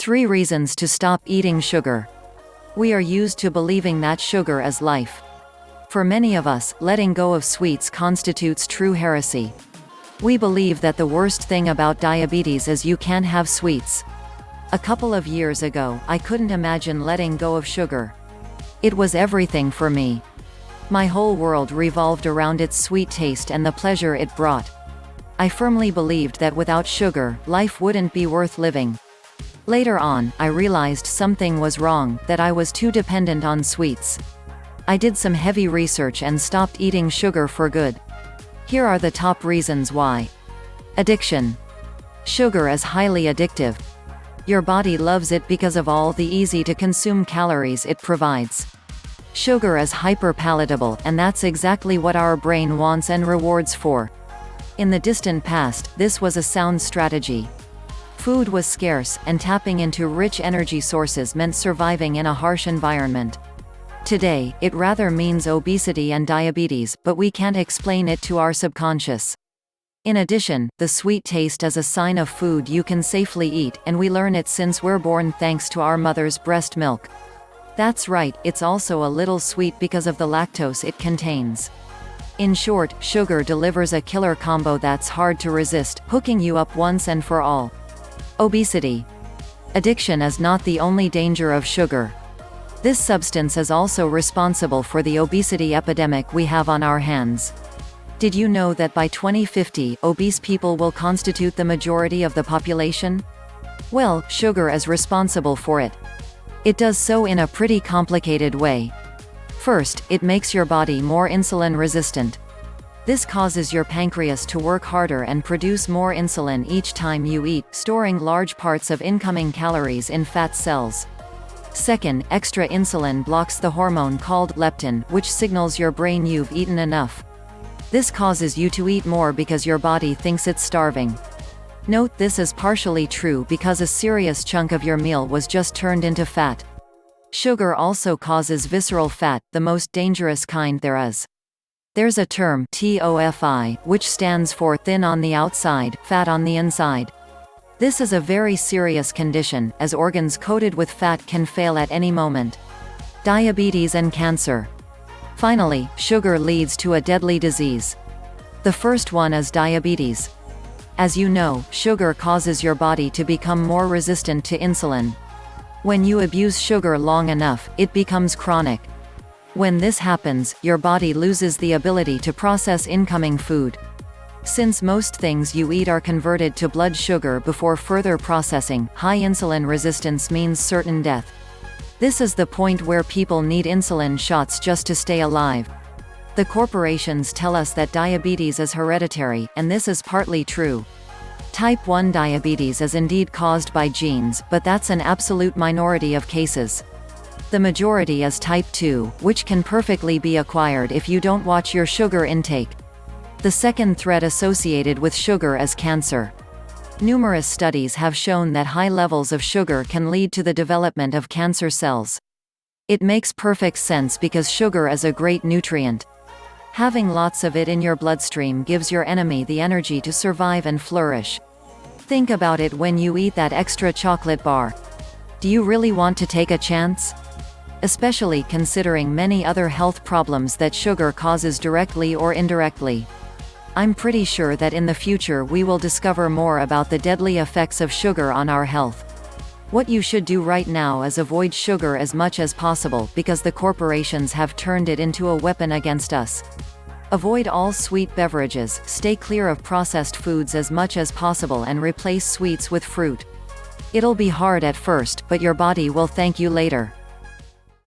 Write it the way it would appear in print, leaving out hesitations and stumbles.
3 reasons to stop eating sugar. We are used to believing that sugar is life. For many of us, letting go of sweets constitutes true heresy. We believe that the worst thing about diabetes is you can't have sweets. A couple of years ago, I couldn't imagine letting go of sugar. It was everything for me. My whole world revolved around its sweet taste and the pleasure it brought. I firmly believed that without sugar, life wouldn't be worth living. Later on, I realized something was wrong, that I was too dependent on sweets. I did some heavy research and stopped eating sugar for good. Here are the top reasons why. Addiction. Sugar is highly addictive. Your body loves it because of all the easy-to-consume calories it provides. Sugar is hyper-palatable, and that's exactly what our brain wants and rewards for. In the distant past, this was a sound strategy. Food was scarce, and tapping into rich energy sources meant surviving in a harsh environment. Today, it rather means obesity and diabetes, but we can't explain it to our subconscious. In addition, the sweet taste is a sign of food you can safely eat, and we learn it since we're born thanks to our mother's breast milk. That's right, it's also a little sweet because of the lactose it contains. In short, sugar delivers a killer combo that's hard to resist, hooking you up once and for all. Obesity. Addiction is not the only danger of sugar. This substance is also responsible for the obesity epidemic we have on our hands. Did you know that by 2050, obese people will constitute the majority of the population? Well, sugar is responsible for it. It does so in a pretty complicated way. First, it makes your body more insulin resistant. This causes your pancreas to work harder and produce more insulin each time you eat, storing large parts of incoming calories in fat cells. Second, extra insulin blocks the hormone called leptin, which signals your brain you've eaten enough. This causes you to eat more because your body thinks it's starving. Note this is partially true because a serious chunk of your meal was just turned into fat. Sugar also causes visceral fat, the most dangerous kind there is. There's a term, TOFI, which stands for thin on the outside, fat on the inside. This is a very serious condition, as organs coated with fat can fail at any moment. Diabetes and cancer. Finally, sugar leads to a deadly disease. The first one is diabetes. As you know, sugar causes your body to become more resistant to insulin. When you abuse sugar long enough, it becomes chronic. When this happens, your body loses the ability to process incoming food. Since most things you eat are converted to blood sugar before further processing, high insulin resistance means certain death. This is the point where people need insulin shots just to stay alive. The corporations tell us that diabetes is hereditary, and this is partly true. Type 1 diabetes is indeed caused by genes, but that's an absolute minority of cases. The majority is type 2, which can perfectly be acquired if you don't watch your sugar intake. The second threat associated with sugar is cancer. Numerous studies have shown that high levels of sugar can lead to the development of cancer cells. It makes perfect sense because sugar is a great nutrient. Having lots of it in your bloodstream gives your enemy the energy to survive and flourish. Think about it when you eat that extra chocolate bar. Do you really want to take a chance? Especially considering many other health problems that sugar causes directly or indirectly. I'm pretty sure that in the future we will discover more about the deadly effects of sugar on our health. What you should do right now is avoid sugar as much as possible because the corporations have turned it into a weapon against us. Avoid all sweet beverages, stay clear of processed foods as much as possible, and replace sweets with fruit. It'll be hard at first, but your body will thank you later.